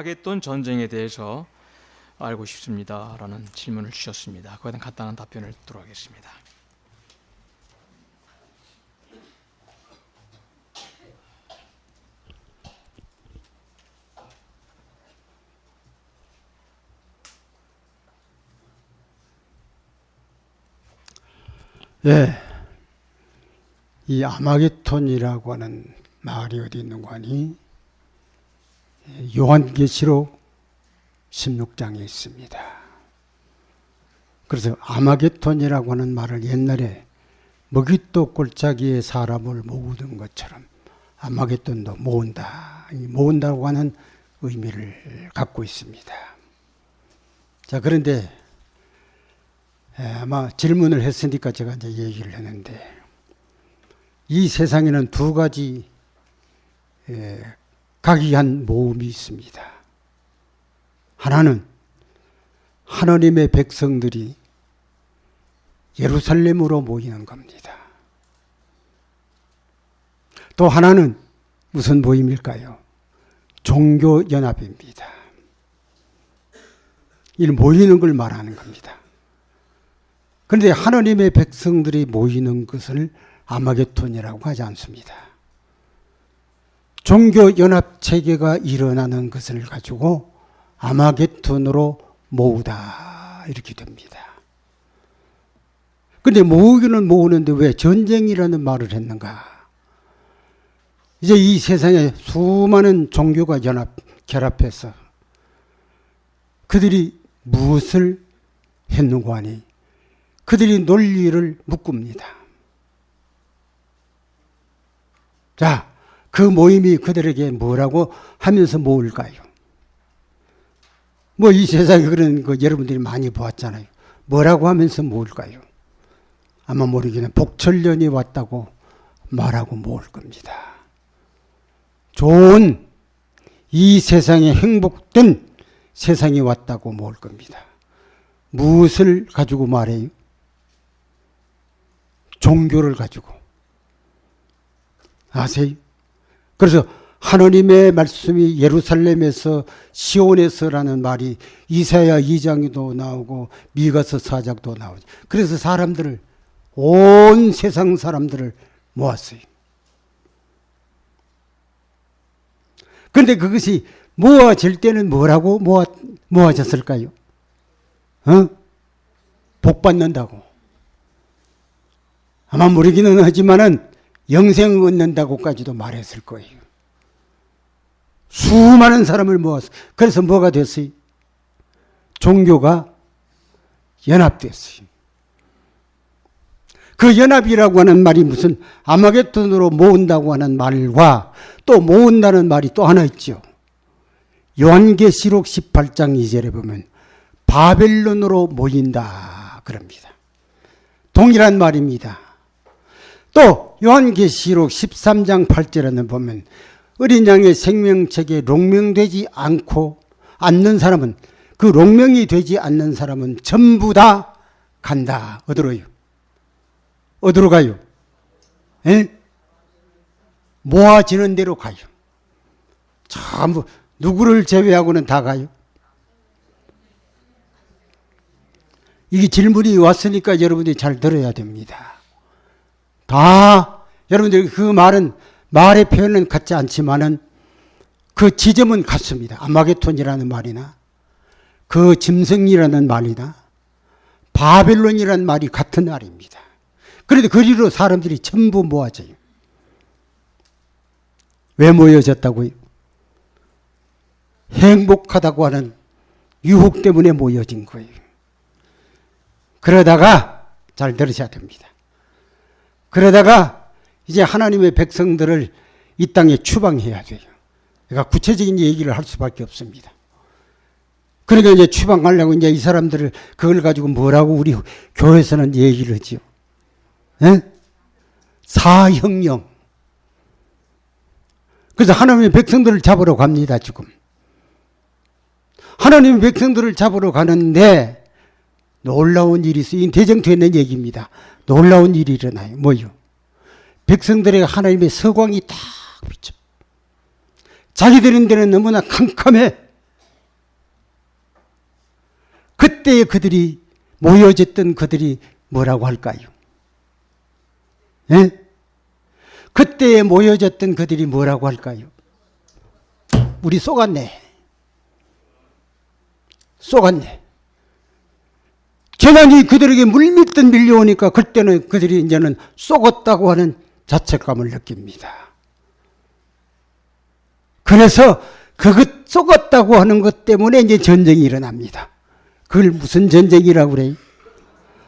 아마겟돈 전쟁에 대해서 알고 싶습니다 라는 질문을 주셨습니다. 그에 대한 간단한 답변을 듣도록 하겠습니다. 예, 이 아마겟돈이라고 하는 말이 어디 있는 거 아니? 요한계시록 16장에 있습니다. 그래서 아마겟돈이라고 하는 말을 옛날에 먹잇도 골짜기에 사람을 모으던 것처럼 아마겟돈도 모은다, 모은다고 하는 의미를 갖고 있습니다. 자, 그런데 아마 질문을 했으니까 제가 이제 얘기를 했는데, 이 세상에는 두 가지 각이한 모험이 있습니다. 하나는 하나님의 백성들이 예루살렘으로 모이는 겁니다. 또 하나는 무슨 모임일까요? 종교연합입니다. 이 모이는 걸 말하는 겁니다. 그런데 하나님의 백성들이 모이는 것을 아마겟돈이라고 하지 않습니다. 종교연합 체계가 일어나는 것을 가지고 아마겟돈으로 모으다 이렇게 됩니다. 그런데 모으기는 모으는데 왜 전쟁이라는 말을 했는가? 이제 이 세상에 수많은 종교가 결합해서 그들이 무엇을 했는고 하니 그들이 논리를 묶습니다. 자, 그 모임이 그들에게 뭐라고 하면서 모을까요? 뭐 이 세상에 그런 거 여러분들이 많이 보았잖아요. 뭐라고 하면서 모을까요? 아마 모르기는 복철년이 왔다고 말하고 모을 겁니다. 좋은 이 세상에 행복된 세상이 왔다고 모을 겁니다. 무엇을 가지고 말해요? 종교를 가지고. 아세요? 그래서 하나님의 말씀이 예루살렘에서 시온에서라는 말이 이사야 2장에도 나오고 미가서 4장도 나오죠. 그래서 사람들을, 온 세상 사람들을 모았어요. 그런데 그것이 모아질 때는 뭐라고 모아졌을까요? 복 받는다고. 아마 모르기는 하지만은 영생 얻는다고까지도 말했을 거예요. 수많은 사람을 모았어. 그래서 뭐가 됐어요? 종교가 연합됐어요. 그 연합이라고 하는 말이 무슨 아마겟돈으로 모은다고 하는 말과 또 모은다는 말이 또 하나 있죠. 요한계시록 18장 2절에 보면 바벨론으로 모인다 그럽니다. 동일한 말입니다. 또 요한계시록 13장 8절에는 보면 어린 양의 생명책에 롱명되지 않는 사람은, 그 롱명이 되지 않는 사람은 전부 다 간다. 어디로요? 어디로 가요? 에? 모아지는 대로 가요. 전부 누구를 제외하고는 다 가요. 이게 질문이 왔으니까 여러분들이 잘 들어야 됩니다. 다 여러분들 그 말의 표현은 같지 않지만은 그 지점은 같습니다. 아마겟돈이라는 말이나 그 짐승이라는 말이나 바벨론이라는 말이 같은 말입니다. 그런데 그리로 사람들이 전부 모아져요. 왜 모여졌다고요? 행복하다고 하는 유혹 때문에 모여진 거예요. 그러다가 잘 들으셔야 됩니다. 그러다가 이제 하나님의 백성들을 이 땅에 추방해야 돼요. 그러니까 구체적인 얘기를 할 수밖에 없습니다. 그러니까 이제 추방하려고 이제 이 사람들을 그걸 가지고 뭐라고 우리 교회에서는 얘기를 하지요. 에? 사형령. 그래서 하나님의 백성들을 잡으러 갑니다, 지금. 하나님의 백성들을 잡으러 가는데 놀라운 일이 있어요. 이 대정토에 있는 얘기입니다. 놀라운 일이 일어나요. 뭐요? 백성들에게 하나님의 서광이 딱 비쳐. 자기들인데는 너무나 캄캄해. 그때에 그들이 모여졌던 그들이 뭐라고 할까요? 예? 그때에 모여졌던 그들이 뭐라고 할까요? 우리 쏘갔네. 쏘갔네. 재난이 그들에게 물밀듯 밀려오니까 그때는 그들이 이제는 쏘갔다고 하는 자책감을 느낍니다. 그래서 그것 쏘갔다고 하는 것 때문에 이제 전쟁이 일어납니다. 그걸 무슨 전쟁이라고 그래요?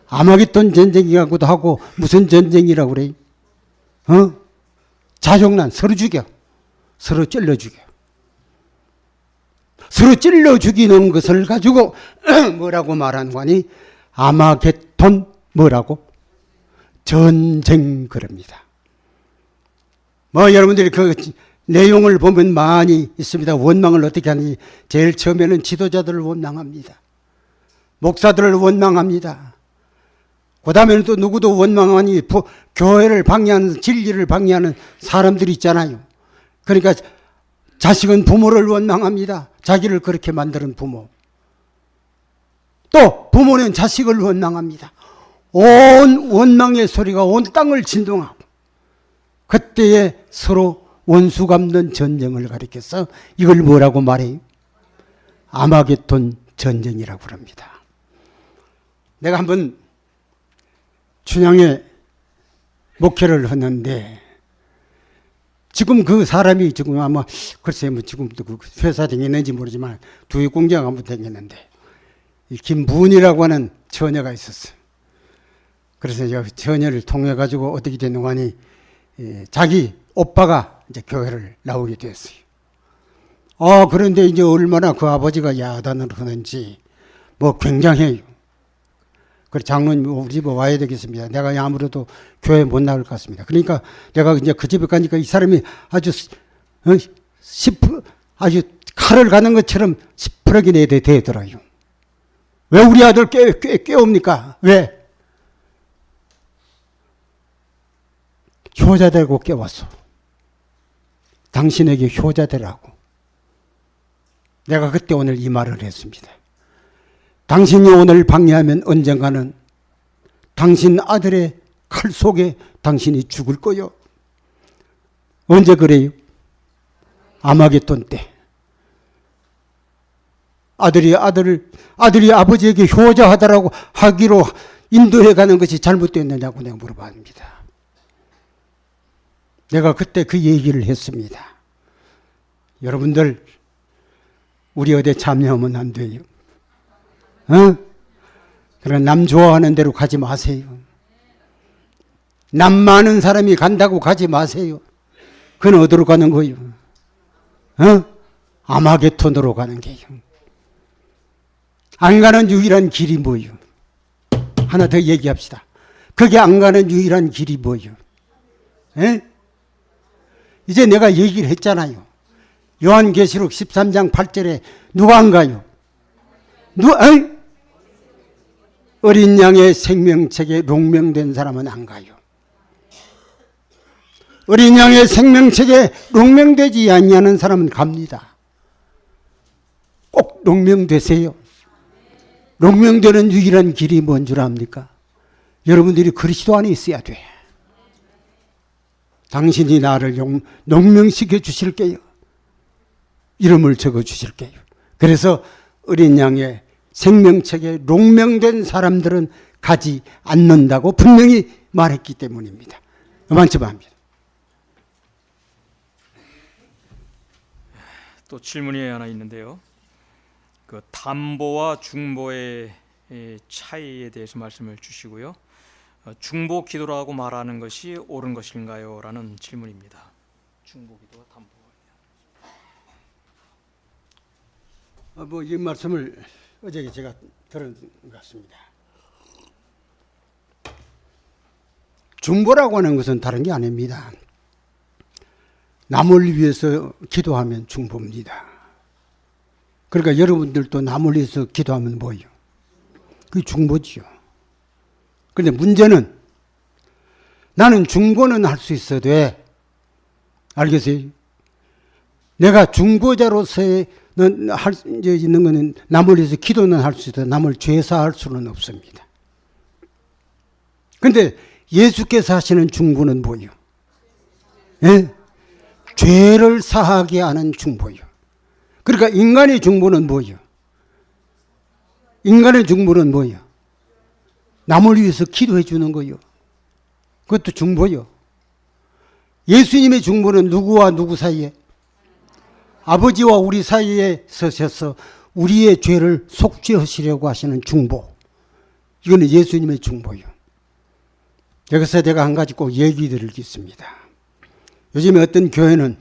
아마겟돈 전쟁이라고도 하고 무슨 전쟁이라고 그래요? 자족난, 서로 죽여. 서로 찔러 죽여. 서로 찔러 죽이는 것을 가지고 뭐라고 말하는 거니? 아마겟돈 뭐라고? 전쟁 그럽니다. 뭐 여러분들이 그 내용을 보면 많이 있습니다. 원망을 어떻게 하는지. 제일 처음에는 지도자들을 원망합니다. 목사들을 원망합니다. 그 다음에는 또 누구도 원망하니 교회를 방해하는, 진리를 방해하는 사람들이 있잖아요. 그러니까 자식은 부모를 원망합니다. 자기를 그렇게 만드는 부모. 또 부모는 자식을 원망합니다. 온 원망의 소리가 온 땅을 진동하고 그때에 서로 원수 갚는 전쟁을 가리켜서 이걸 뭐라고 말해요? 아마겟돈 전쟁이라고 합니다. 내가 한번 춘향에 목회를 했는데 지금 그 사람이 지금 아마 글쎄 뭐 지금도 그 회사 다녔는지 모르지만 두유 공장 한번 다녔는데 김문이라고 하는 처녀가 있었어요. 그래서 저 처녀를 통해 가지고 어떻게 됐는가 하니 자기 오빠가 이제 교회를 나오게 됐어요. 그런데 이제 얼마나 그 아버지가 야단을 하는지 뭐 굉장해요. 그래 장로님 우리 집에 와야 되겠습니다. 내가 아무래도 교회 못 나올 것 같습니다. 그러니까 내가 이제 그 집에 가니까 이 사람이 아주 아주 칼을 가는 것처럼 시퍼렇게 내대더라요. 왜 우리 아들 깨웁니까? 왜? 효자 되고 깨웠어. 당신에게 효자 되라고. 내가 그때 오늘 이 말을 했습니다. 당신이 오늘 방해하면 언젠가는 당신 아들의 칼 속에 당신이 죽을 거요. 언제 그래요? 아마겟돈 때. 아들이 아버지에게 효자하다라고 하기로 인도해 가는 것이 잘못됐느냐고 내가 물어봅니다. 내가 그때 그 얘기를 했습니다. 여러분들 우리 어디 참여하면 안 돼요. 그러나 남 좋아하는 대로 가지 마세요. 남 많은 사람이 간다고 가지 마세요. 그건 어디로 가는 거예요? 아마겟돈으로 가는 게요. 안 가는 유일한 길이 뭐예요? 하나 더 얘기합시다. 그게 안 가는 유일한 길이 뭐예요? 이제 내가 얘기를 했잖아요. 요한계시록 13장 8절에 누가 안 가요? 어린 양의 생명책에 롱명된 사람은 안 가요. 어린 양의 생명책에 롱명되지 아니하는 사람은 갑니다. 꼭 롱명되세요. 롱명되는 유일한 길이 뭔 줄 압니까? 여러분들이 그리스도 안에 있어야 돼. 당신이 나를 롱명시켜 주실게요. 이름을 적어 주실게요. 그래서 어린 양의 생명책에 롱명된 사람들은 가지 않는다고 분명히 말했기 때문입니다. 그만큼 합니다. 또 질문이 하나 있는데요. 그 담보와 중보의 차이에 대해서 말씀을 주시고요. 중보 기도라고 말하는 것이 옳은 것인가요? 라는 질문입니다. 중보 기도와 담보. 이 말씀을 어제 제가 들은 것 같습니다. 중보라고 하는 것은 다른 게 아닙니다. 남을 위해서 기도하면 중보입니다. 그러니까 여러분들도 남을 위해서 기도하면 뭐예요? 그게 중보지요. 그런데 문제는 나는 중보는 할 수 있어도 알겠어요? 내가 중보자로서의 이제 있는 거는 남을 위해서 기도는 할 수 있다. 남을 죄사할 수는 없습니다. 그런데 예수께서 하시는 중보는 뭐예요? 예? 죄를 사하게 하는 중보예요. 그러니까 인간의 중보는 뭐예요? 인간의 중보는 뭐예요? 남을 위해서 기도해 주는 거예요. 그것도 중보예요. 예수님의 중보는 누구와 누구 사이에? 아버지와 우리 사이에 서셔서 우리의 죄를 속죄하시려고 하시는 중보. 이거는 예수님의 중보예요. 여기서 제가 한 가지 꼭 얘기 드리겠습니다. 요즘에 어떤 교회는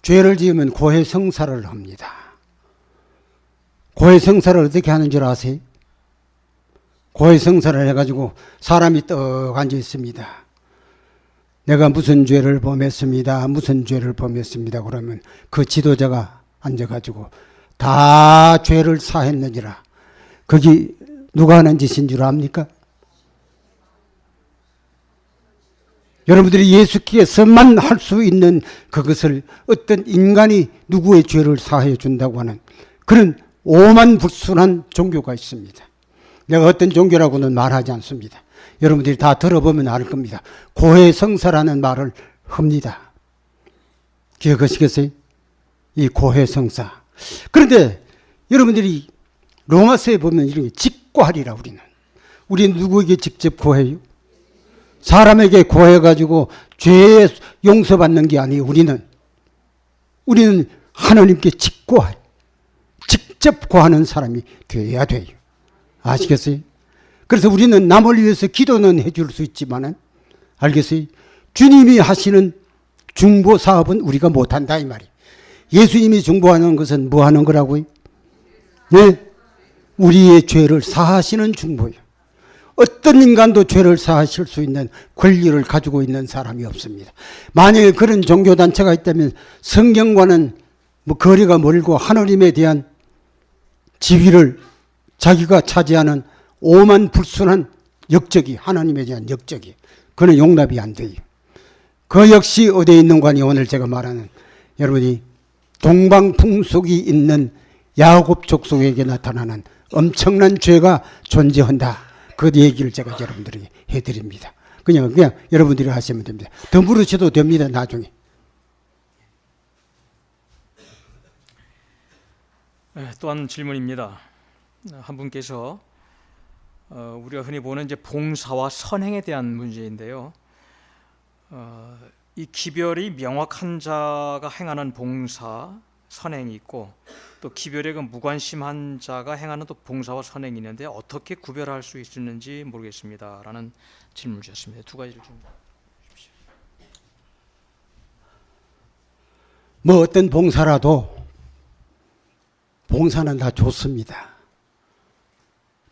죄를 지으면 고해성사를 합니다. 고해성사를 어떻게 하는 줄 아세요? 고해성사를 해가지고 사람이 떡 앉아 있습니다. 내가 무슨 죄를 범했습니다. 무슨 죄를 범했습니다. 그러면 그 지도자가 앉아가지고 다 죄를 사했느니라. 거기 누가 하는 짓인 줄 압니까? 여러분들이 예수께서만 할 수 있는 그것을 어떤 인간이 누구의 죄를 사해 준다고 하는 그런 오만불순한 종교가 있습니다. 내가 어떤 종교라고는 말하지 않습니다. 여러분들이 다 들어보면 알 겁니다. 고해성사라는 말을 합니다. 기억하시겠어요? 이 고해성사. 그런데 여러분들이 로마서에 보면 이런 게 직고하리라. 우리는 누구에게 직접 고해요? 사람에게 고해가지고 죄 용서받는 게 아니에요. 우리는 하나님께 직고해. 직접 고하는 사람이 되어야 돼요. 아시겠어요? 그래서 우리는 남을 위해서 기도는 해줄 수 있지만은, 알겠어요? 주님이 하시는 중보 사업은 우리가 못한다 이 말이에요. 예수님이 중보하는 것은 뭐 하는 거라고요? 네? 우리의 죄를 사하시는 중보예요. 어떤 인간도 죄를 사하실 수 있는 권리를 가지고 있는 사람이 없습니다. 만약에 그런 종교단체가 있다면 성경과는 뭐 거리가 멀고 하나님에 대한 지위를 자기가 차지하는 오만불순한 역적이, 하나님에 대한 역적이, 그는 용납이 안 돼요. 그 역시 어디에 있는 관이 오늘 제가 말하는 여러분이 동방풍속이 있는 야곱 족속에게 나타나는 엄청난 죄가 존재한다. 그 얘기를 제가 여러분들에게 해드립니다. 그냥 여러분들이 하시면 됩니다. 더 물으셔도 됩니다. 나중에. 또한 질문입니다. 한 분께서 우리가 흔히 보는 이제 봉사와 선행에 대한 문제인데요. 이 기별이 명확한 자가 행하는 봉사, 선행이 있고 또 기별에 그 무관심한 자가 행하는 또 봉사와 선행이 있는데 어떻게 구별할 수 있는지 모르겠습니다. 라는 질문을 주셨습니다. 두 가지를 좀 주십시오. 뭐 어떤 봉사라도 봉사는 다 좋습니다.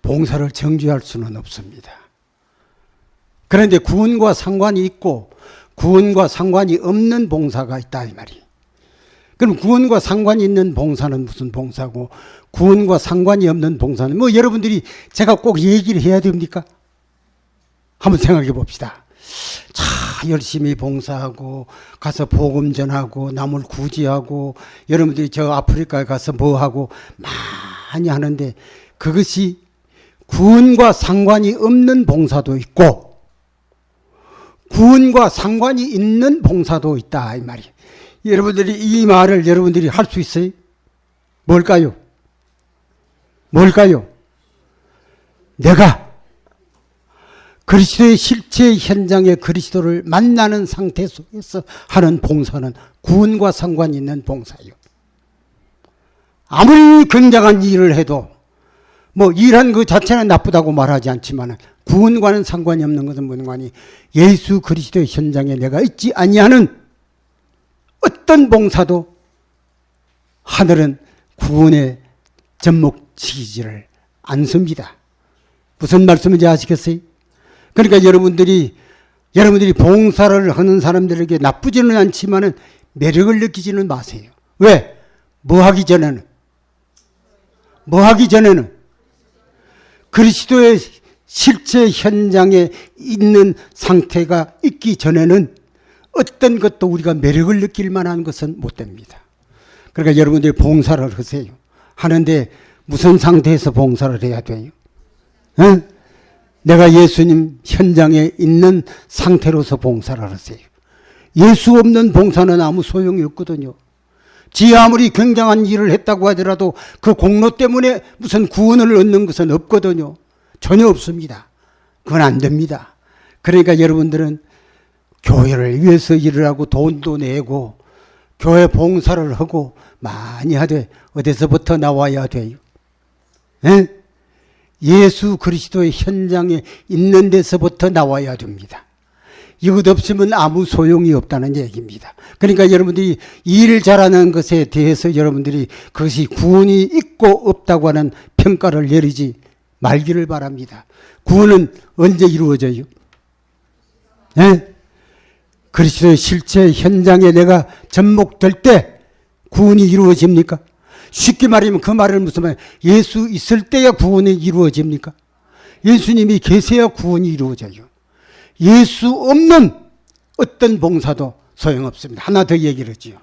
봉사를 정죄할 수는 없습니다. 그런데 구원과 상관이 있고 구원과 상관이 없는 봉사가 있다 이 말이에요. 그럼 구원과 상관이 있는 봉사는 무슨 봉사고 구원과 상관이 없는 봉사는 뭐 여러분들이 제가 꼭 얘기를 해야 됩니까? 한번 생각해 봅시다. 자, 열심히 봉사하고 가서 복음 전하고 남을 구제하고 여러분들이 저 아프리카에 가서 뭐 하고 많이 하는데 그것이 구원과 상관이 없는 봉사도 있고 구원과 상관이 있는 봉사도 있다 이 말이에요. 여러분들이 이 말을 여러분들이 할 수 있어요? 뭘까요? 내가 그리스도의 실제 현장에 그리스도를 만나는 상태 속에서 하는 봉사는 구원과 상관이 있는 봉사예요. 아무리 굉장한 일을 해도 뭐 일한 그 자체는 나쁘다고 말하지 않지만 구원과는 상관이 없는 것은 뭔가니 예수 그리스도의 현장에 내가 있지 아니하는 어떤 봉사도 하늘은 구원에 접목시키지를 않습니다. 무슨 말씀인지 아시겠어요? 그러니까 여러분들이 봉사를 하는 사람들에게 나쁘지는 않지만은 매력을 느끼지는 마세요. 왜? 뭐 하기 전에는 그리스도의 실제 현장에 있는 상태가 있기 전에는 어떤 것도 우리가 매력을 느낄 만한 것은 못 됩니다. 그러니까 여러분들이 봉사를 하세요. 하는데 무슨 상태에서 봉사를 해야 돼요? 응? 내가 예수님 현장에 있는 상태로서 봉사를 하세요. 예수 없는 봉사는 아무 소용이 없거든요. 지 아무리 굉장한 일을 했다고 하더라도 그 공로 때문에 무슨 구원을 얻는 것은 없거든요. 전혀 없습니다. 그건 안 됩니다. 그러니까 여러분들은 교회를 위해서 일을 하고 돈도 내고 교회 봉사를 하고 많이 하되 어디서부터 나와야 돼요? 에? 예수 그리스도의 현장에 있는 데서부터 나와야 됩니다. 이것 없으면 아무 소용이 없다는 얘기입니다. 그러니까 여러분들이 일 잘하는 것에 대해서 여러분들이 그것이 구원이 있고 없다고 하는 평가를 내리지 말기를 바랍니다. 구원은 언제 이루어져요? 네? 그리스도의 실제 현장에 내가 접목될 때 구원이 이루어집니까? 쉽게 말하면 그 말을 무슨 말이에요? 예수 있을 때야 구원이 이루어집니까? 예수님이 계세야 구원이 이루어져요. 예수 없는 어떤 봉사도 소용없습니다. 하나 더 얘기를 하지요.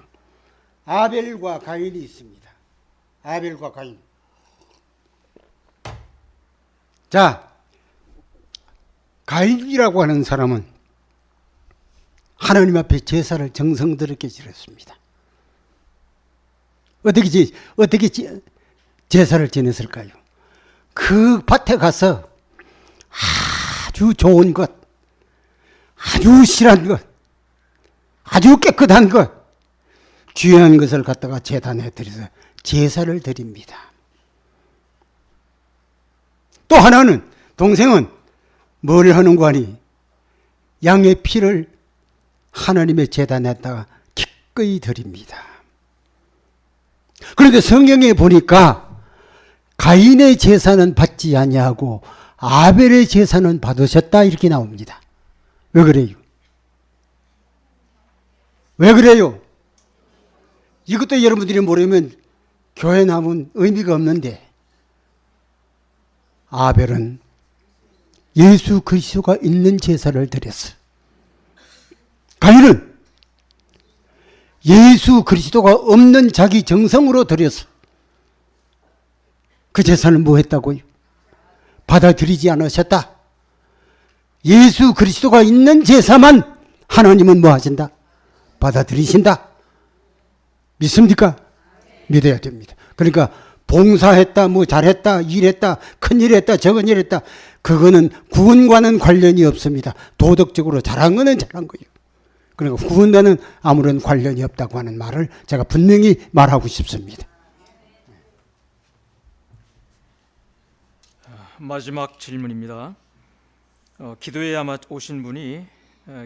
아벨과 가인이 있습니다. 아벨과 가인. 자, 가인이라고 하는 사람은 하나님 앞에 제사를 정성스럽게 지냈습니다. 어떻게 제사를 지냈을까요? 그 밭에 가서 아주 좋은 것, 아주 실한 것, 아주 깨끗한 것, 귀한 것을 갖다가 제단에 드려서 제사를 드립니다. 또 하나는, 동생은 뭘 하는 거 아니? 양의 피를 하나님의 제단에다가 기꺼이 드립니다. 그런데 성경에 보니까 가인의 제사는 받지 아니하고 아벨의 제사는 받으셨다 이렇게 나옵니다. 왜 그래요? 왜 그래요? 이것도 여러분들이 모르면 교회 나면 의미가 없는데, 아벨은 예수 그리스도가 있는 제사를 드렸어요. 가인은 예수 그리스도가 없는 자기 정성으로 드렸어. 그 제사는 뭐 했다고요? 받아들이지 않으셨다. 예수 그리스도가 있는 제사만 하나님은 뭐 하신다? 받아들이신다. 믿습니까? 믿어야 됩니다. 그러니까 봉사했다, 뭐 잘했다, 일했다, 큰일 했다, 적은 일 했다, 그거는 구원과는 관련이 없습니다. 도덕적으로 잘한 거는 잘한 거예요. 그러니까 구원과는 아무런 관련이 없다고 하는 말을 제가 분명히 말하고 싶습니다. 마지막 질문입니다. 기도회에 아마 오신 분이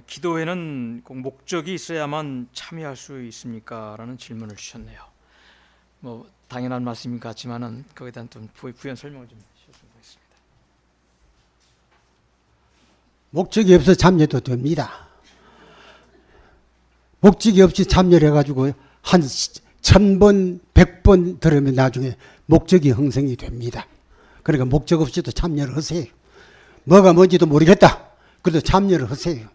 기도회는 꼭 목적이 있어야만 참여할 수 있습니까? 라는 질문을 주셨네요. 뭐 당연한 말씀인 것 같지만은 거기에 대한 좀 부연 설명을 좀 해주셨으면 좋겠습니다. 목적이 없어 참여도 됩니다. 목적이 없이 참여를 해가지고 한 1000번, 100번 들으면 나중에 목적이 형성이 됩니다. 그러니까 목적 없이도 참여를 하세요. 뭐가 뭔지도 모르겠다. 그래도 참여를 하세요.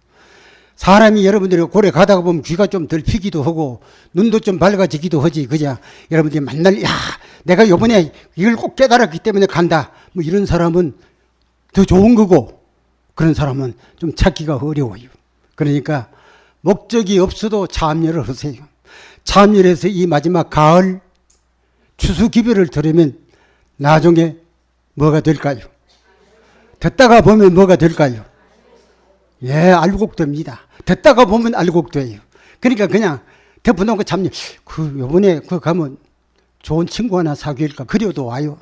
사람이 여러분들이 고래 가다가 보면 귀가 좀 덜 피기도 하고 눈도 좀 밝아지기도 하지. 그냥 여러분들이 만날, 야, 내가 요번에 이걸 꼭 깨달았기 때문에 간다. 뭐 이런 사람은 더 좋은 거고, 그런 사람은 좀 찾기가 어려워요. 그러니까 목적이 없어도 참여를 하세요. 참여를 해서 이 마지막 가을 추수 기별을 들으면 나중에 뭐가 될까요? 듣다가 보면 뭐가 될까요? 예, 알곡 됩니다. 듣다가 보면 알곡 돼요. 그러니까 그냥 덮어놓은 거 참여, 요번에 가면 좋은 친구 하나 사귀일까? 그래도 와요.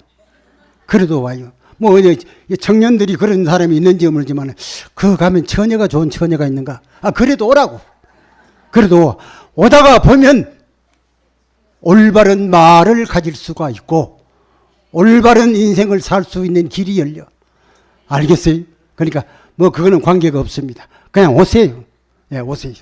그래도 와요. 뭐, 청년들이 그런 사람이 있는지 모르지만, 가면 처녀가 좋은 처녀가 있는가? 그래도 오라고. 그래도 오다가 보면 올바른 말을 가질 수가 있고, 올바른 인생을 살 수 있는 길이 열려. 알겠어요? 그러니까, 뭐, 그거는 관계가 없습니다. 그냥 오세요. 예, 오세요.